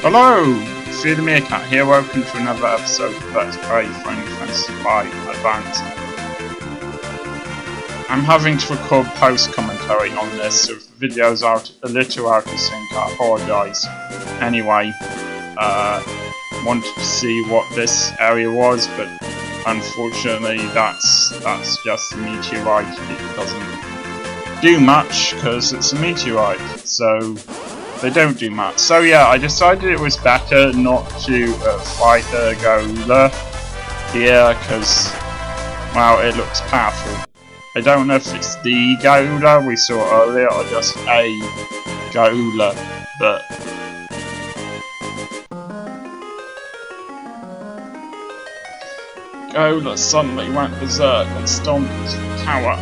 Hello! Fear the Meerkat here, welcome to another episode of Let's Play Final Fantasy V Advance. I'm having to record post-commentary on this, so if the video's a little out of sync, I apologise. Anyway, wanted to see what this area was, but unfortunately that's just a meteorite. It doesn't do much, because it's a meteorite, so they don't do much. So yeah, I decided it was better not to fight the Gaola here, because, well, it looks powerful. I don't know if it's the Gaola we saw earlier, or just a Gaola, but Gaola suddenly went berserk and stormed into the tower.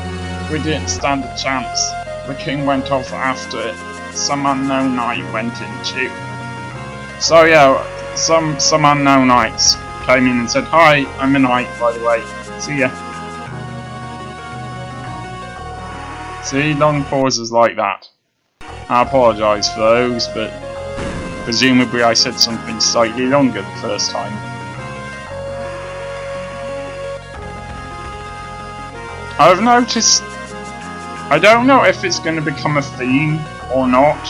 We didn't stand a chance. The king went off after it. Some unknown knight went in too. So yeah, some unknown knights came in and said, "Hi, I'm a knight, by the way. See ya." See, long pauses like that. I apologise for those, but presumably I said something slightly longer the first time. I've noticed, I don't know if it's going to become a theme or not,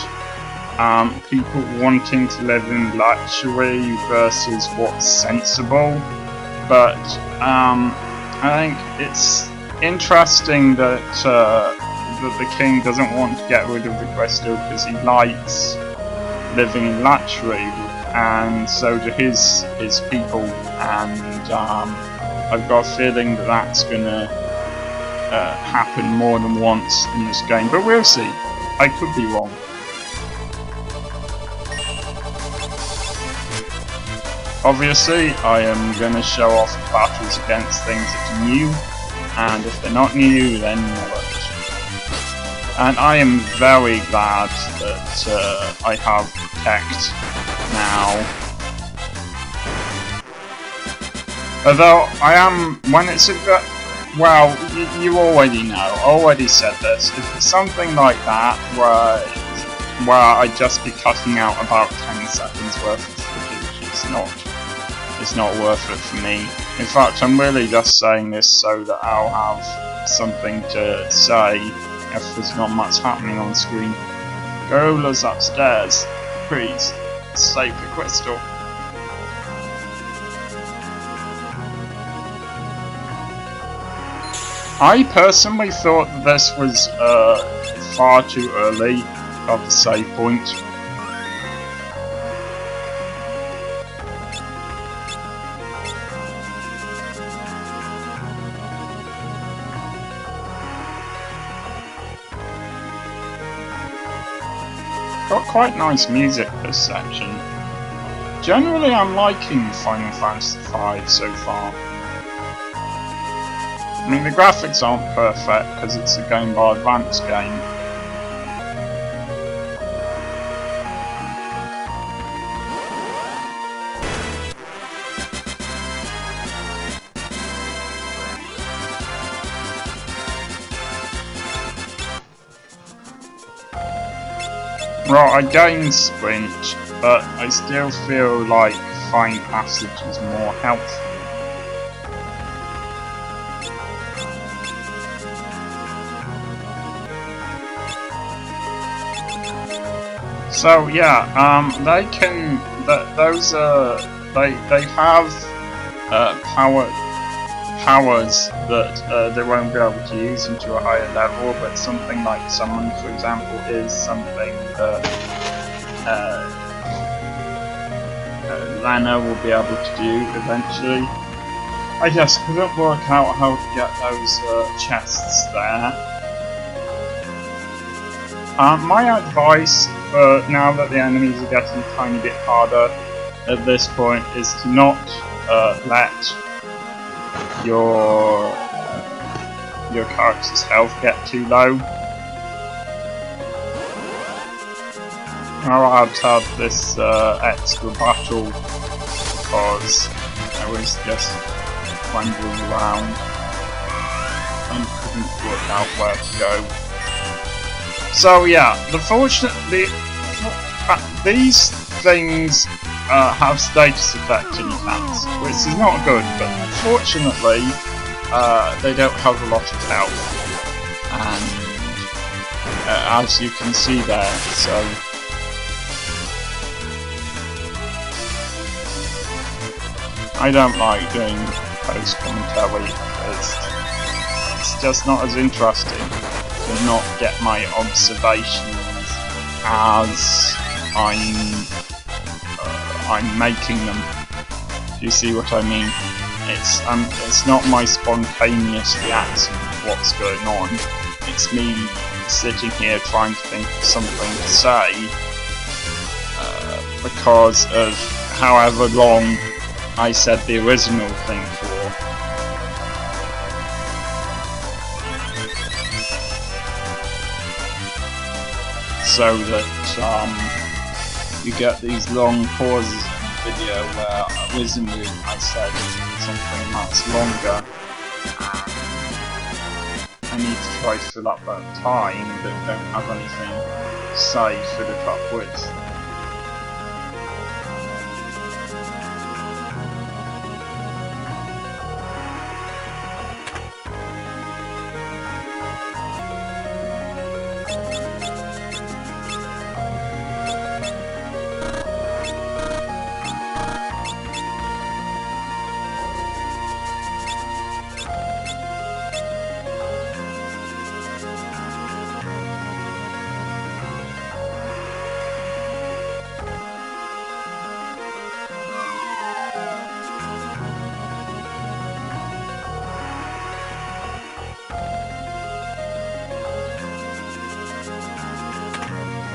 people wanting to live in luxury versus what's sensible, but I think it's interesting that the king doesn't want to get rid of the crystal because he likes living in luxury, and so do his people, and I've got a feeling that that's gonna happen more than once in this game, but we'll see. I could be wrong. Obviously, I am going to show off battles against things that are new, and if they're not new, then not. And I am very glad that I have Protect now. Although I am, when it's a well, you already know, I already said this, if it's something like that where I'd just be cutting out about 10 seconds worth of footage, it's not worth it for me. In fact, I'm really just saying this so that I'll have something to say if there's not much happening on screen. Gaola's upstairs, please, save the crystal. I personally thought that this was far too early of a save point. Got quite nice music this section. Generally I'm liking Final Fantasy V so far. I mean, the graphics aren't perfect because it's a Game Boy Advance game. Right, I gained Sprint, but I still feel like Fine Passage is more helpful. So yeah, they can. Those they have powers that they won't be able to use into a higher level. But something like Summon, for example, is something that Lana will be able to do eventually. I just couldn't work out how to get those chests there. My advice for now that the enemies are getting a tiny bit harder at this point is to not let your character's health get too low. I had to have this extra battle because I was just wandering around and couldn't work out where to go. So yeah, these things have status effect in attacks, which is not good, but fortunately they don't have a lot of health, and as you can see there, so I don't like doing post commentary because it's just not as interesting to not get my observations as I'm making them. Do you see what I mean? It's not my spontaneous reaction to what's going on. It's me sitting here trying to think of something to say because of however long I said the original thing for. So that you get these long pauses in the video where originally I said something that's longer, and I need to try to fill up that time but don't have anything to say to fill it up with.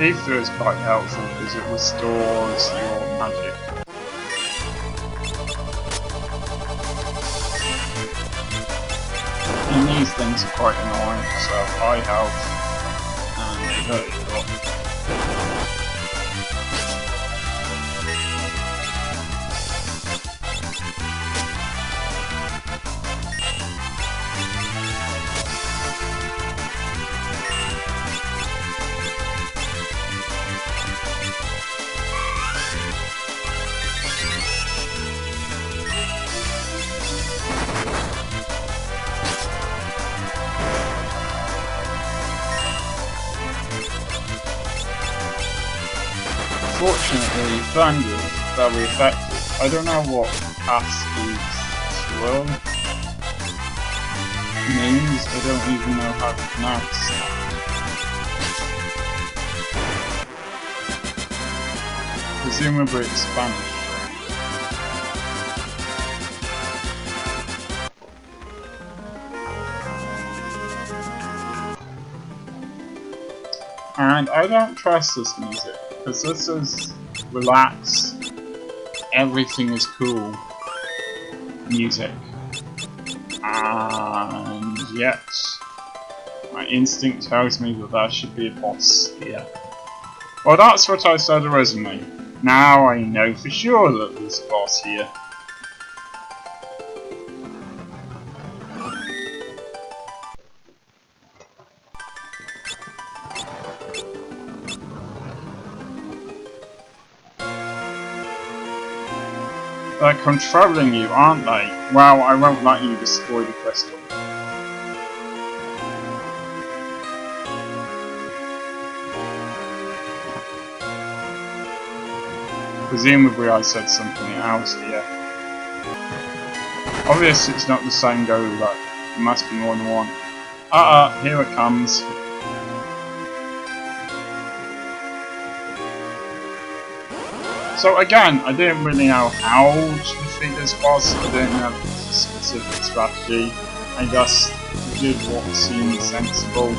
Ether is quite helpful because it restores your magic. And these things are quite annoying, so high health and vertical. Fortunately, Thunder is very effective. I don't know what Asky's swirl means, I don't even know how to pronounce that. Presumably it's Spanish. And I don't trust this music, because this is relax, everything is cool music, and yet my instinct tells me that there should be a boss here. Well, that's what I said originally. Now I know for sure that there's a boss here. They're controlling you, aren't they? Well, I won't let you destroy the crystal. Presumably I said something else here. Obviously it's not the same goal, but there must be more than one. Here it comes. So again, I didn't really know how to defeat this boss, I didn't have a specific strategy, I just did what seemed sensible.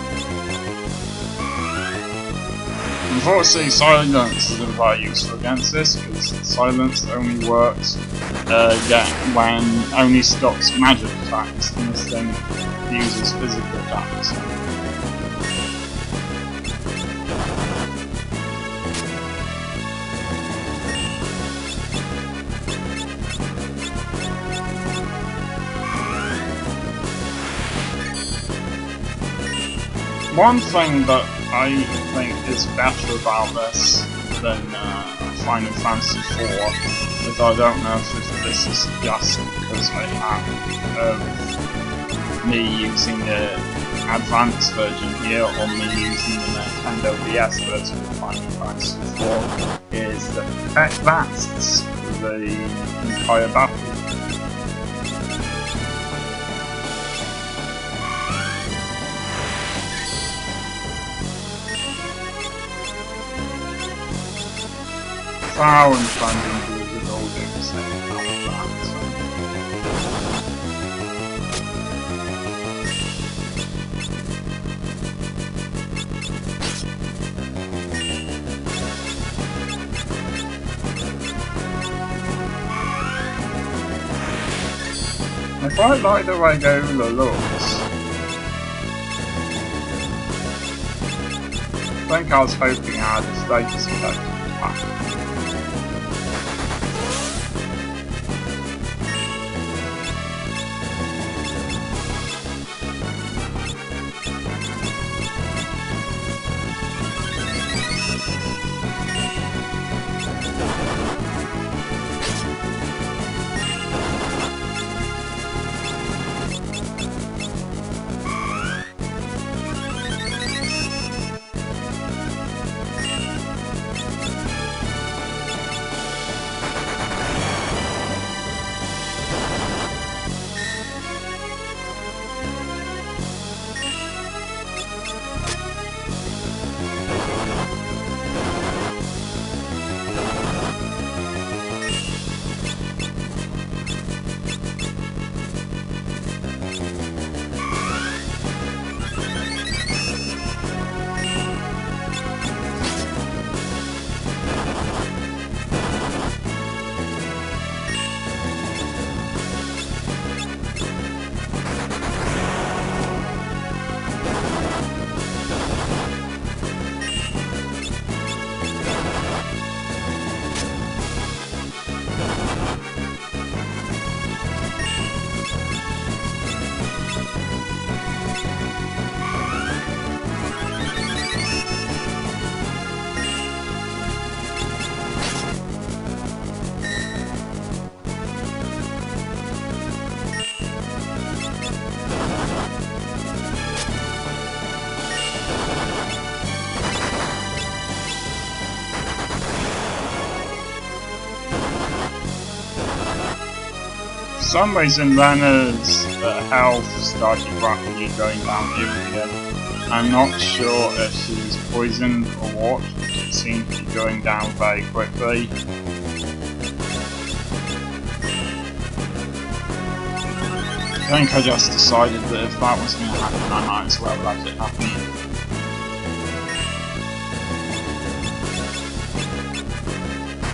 Unfortunately, silence isn't very useful against this, because silence only works when only stops magic attacks, and this thing uses physical attacks. One thing that I think is better about this than Final Fantasy IV, but I don't know if this is just because I have me using the advanced version here or me using the Nintendo DS version of Final Fantasy IV, is that the tech lasts the entire battle. Flower and Fandom Blizzard all do the same kind of that, so. I quite like the way Gola looks. I think I was hoping I had a status effect. For some reason Leonard's health started rapidly going downhill again. I'm not sure if she was poisoned or what, it seemed to be going down very quickly. I think I just decided that if that was going to happen, I might as well let it happen.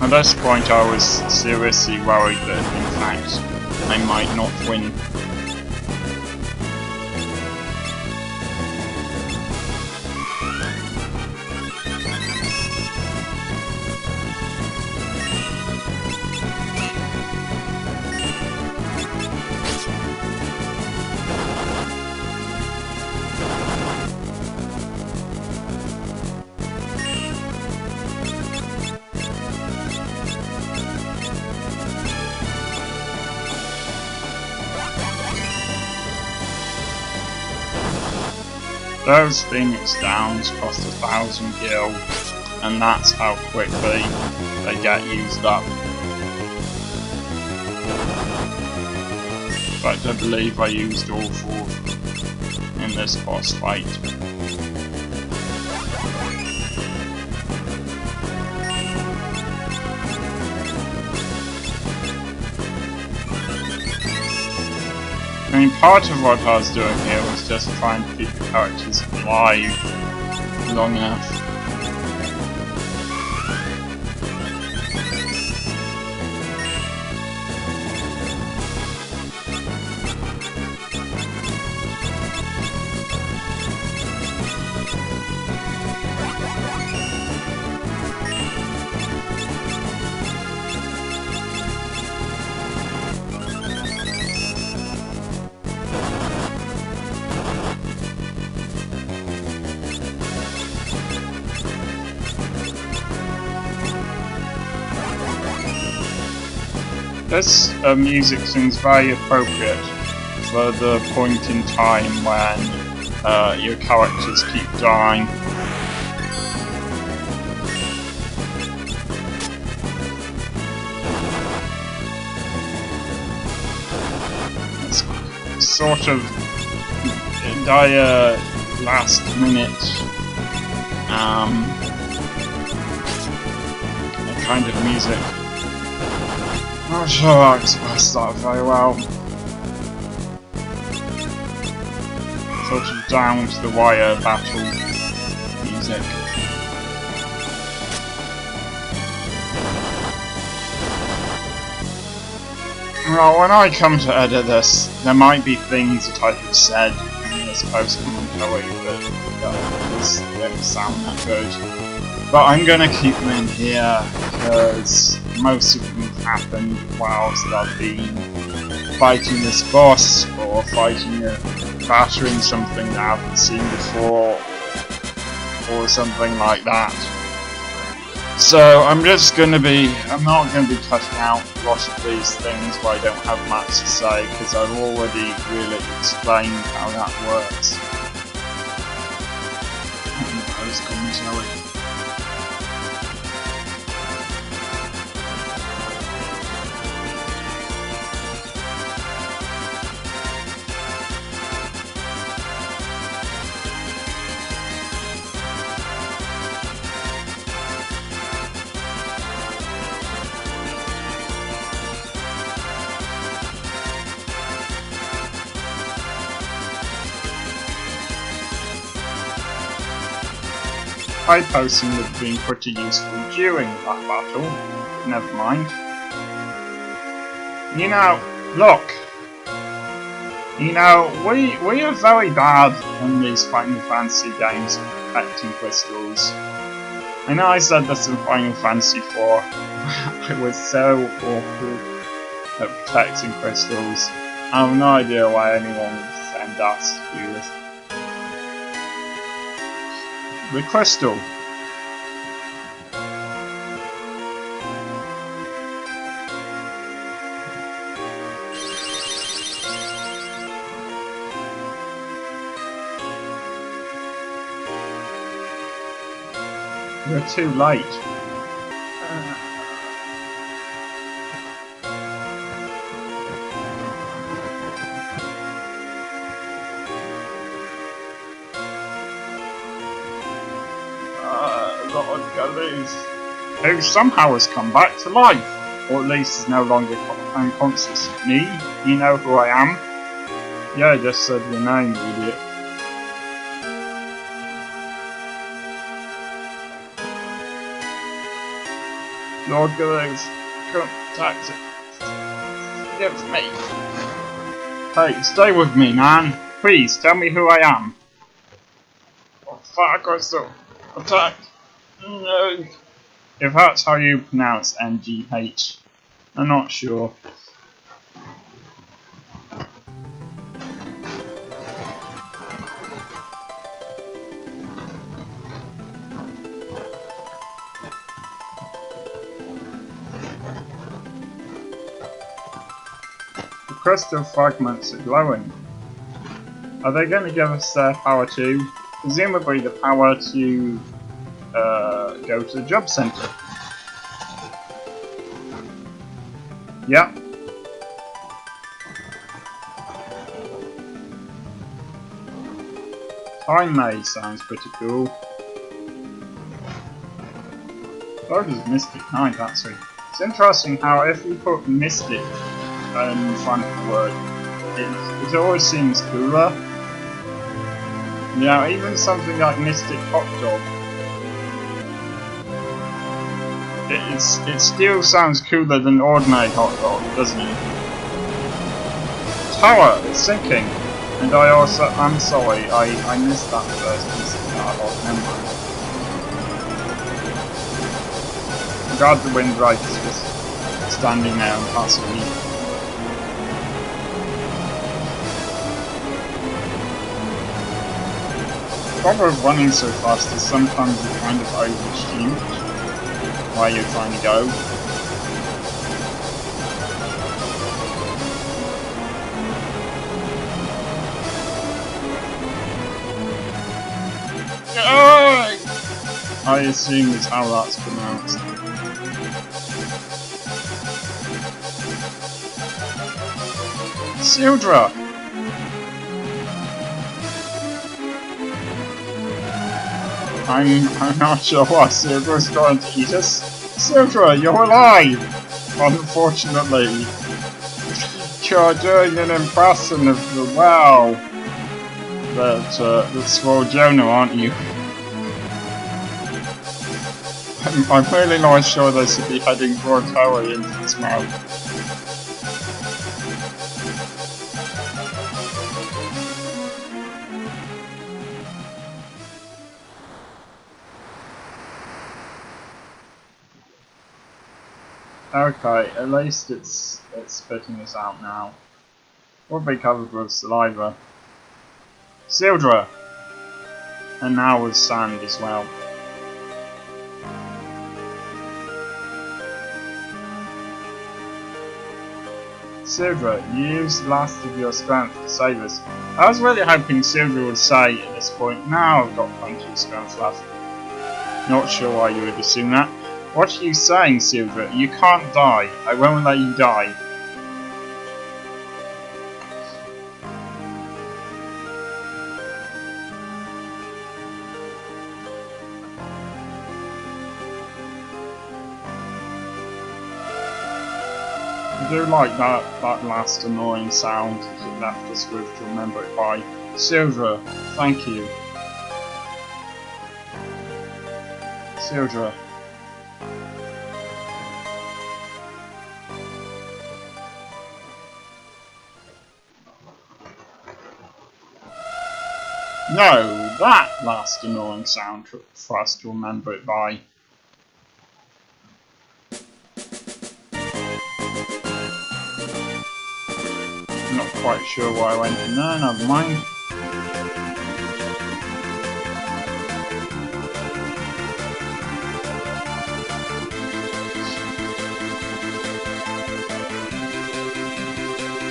At this point I was seriously worried that in fact I might not win. Those Phoenix Downs cost 1,000 gil, and that's how quickly they get used up. In fact, I believe I used all 4 in this boss fight. I mean, part of what I was doing here was just trying to keep the characters alive long enough. This music seems very appropriate for the point in time when your characters keep dying. It's sort of dire last minute kind of music. I'm not sure I expressed that very well. Sort of down to the wire battle music. Well, when I come to edit this, there might be things that I have said in this post-commentary that just don't sound that good. But I'm gonna keep them in here because most of them happened whilst I've been fighting this boss or battering something that I haven't seen before or something like that. So I'm not gonna be cutting out a lot of these things where I don't have much to say because I've already really explained how that works. Post-commentary. High posting would have been pretty useful during that battle, but never mind. You know, look! You know, we are very bad in these Final Fantasy games at protecting crystals. I know I said this in Final Fantasy 4. I was so awful at protecting crystals. I have no idea why anyone would send us to do this. The crystal. We're too late. Lord Gallows, who somehow has come back to life, or at least is no longer unconscious. Me? You know who I am? Yeah, I just said your name, you idiot. Lord Gallows, contact it. Give me. Hey, stay with me, man. Please, tell me who I am. Oh, fuck, I still attacked. No. If that's how you pronounce NGH, I'm not sure. The crystal fragments are glowing. Are they going to give us their power too? Presumably the power to go to the job centre. Yep. Time Maze sounds pretty cool. So does Mystic Knight actually. It's interesting how if you put Mystic in front of the word, it always seems cooler. Yeah, even something like Mystic Hot Dog. It still sounds cooler than ordinary hot dog, doesn't it? Tower, it's sinking. And I'm sorry, I missed that first piece of dialogue, never mind. God, the Windwright is just standing there and passing me. The problem with running so fast is sometimes you kind of overshoot where you're trying to go. I assume is how that's pronounced. Sildra! I'm not sure why Sildra's trying to eat us. Sildra, you're alive! Unfortunately. You're doing an impression of the wow. That Swole Jonah, aren't you? I'm really not sure they should be heading for Tower into its mouth. Okay, at least it's spitting us out now. We'll be covered with saliva. Sildra! And now with sand as well. Sildra, you used the last of your strength to save us. I was really hoping Sildra would say at this point, now I've got plenty of strength left. Not sure why you would assume that. What are you saying, Sildra? You can't die. I won't let you die. I do like that last annoying sound that you left us with to remember it by. Sildra, thank you. Sildra. No, that last annoying sound for us to remember it by. I'm not quite sure why I went in there, never mind.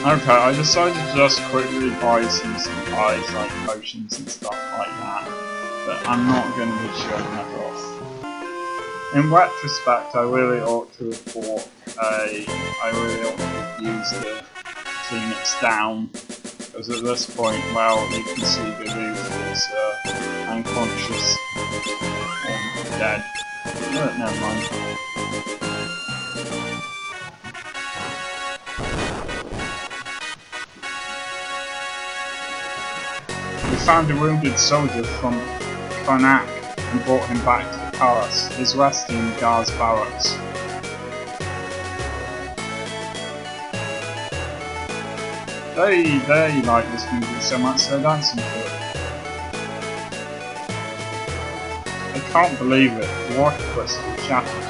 Okay, I decided to just quickly buy some supplies like potions and stuff like that, but I'm not going to be showing that off. In retrospect, I really ought to have bought I really ought to have used the Phoenix down, because at this point, well, you can see the roof is unconscious and dead. But never mind. We found a wounded soldier from Karnak and brought him back to the palace. He's resting in the guards' barracks. They like this music so much they're dancing to it. I can't believe it, the water crystal shattered.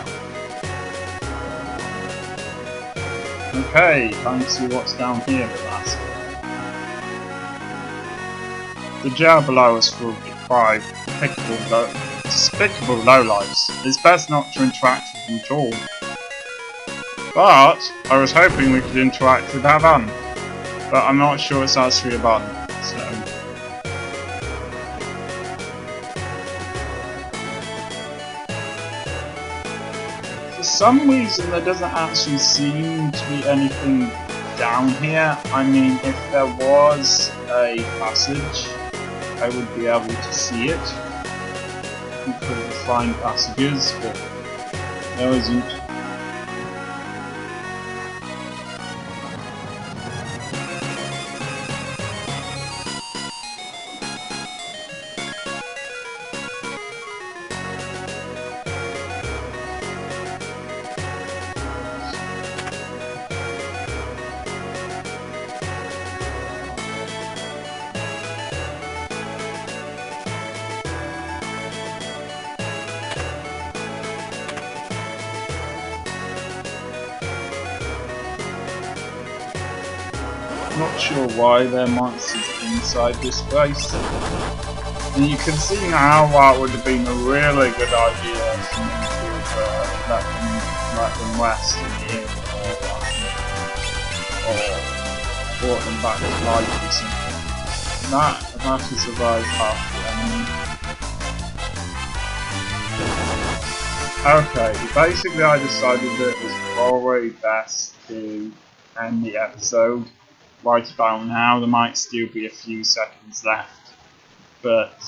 Okay, time to see what's down here at last. The jail below is full of deprived, despicable lowlifes. It's best not to interact with them at all. But I was hoping we could interact with Avan. But I'm not sure it's actually a button, so... For some reason there doesn't actually seem to be anything down here. I mean, if there was a passage, I would be able to see it. You could find passages, but there isn't. Not sure why there are monsters inside this place. And you can see now why it would have been a really good idea for me to have let them rest in the inn or brought them back to life or something. That is a very powerful enemy. Okay, basically I decided that it was probably best to end the episode right about now. There might still be a few seconds left, but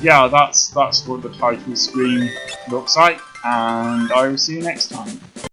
yeah, that's what the title screen looks like, and I will see you next time.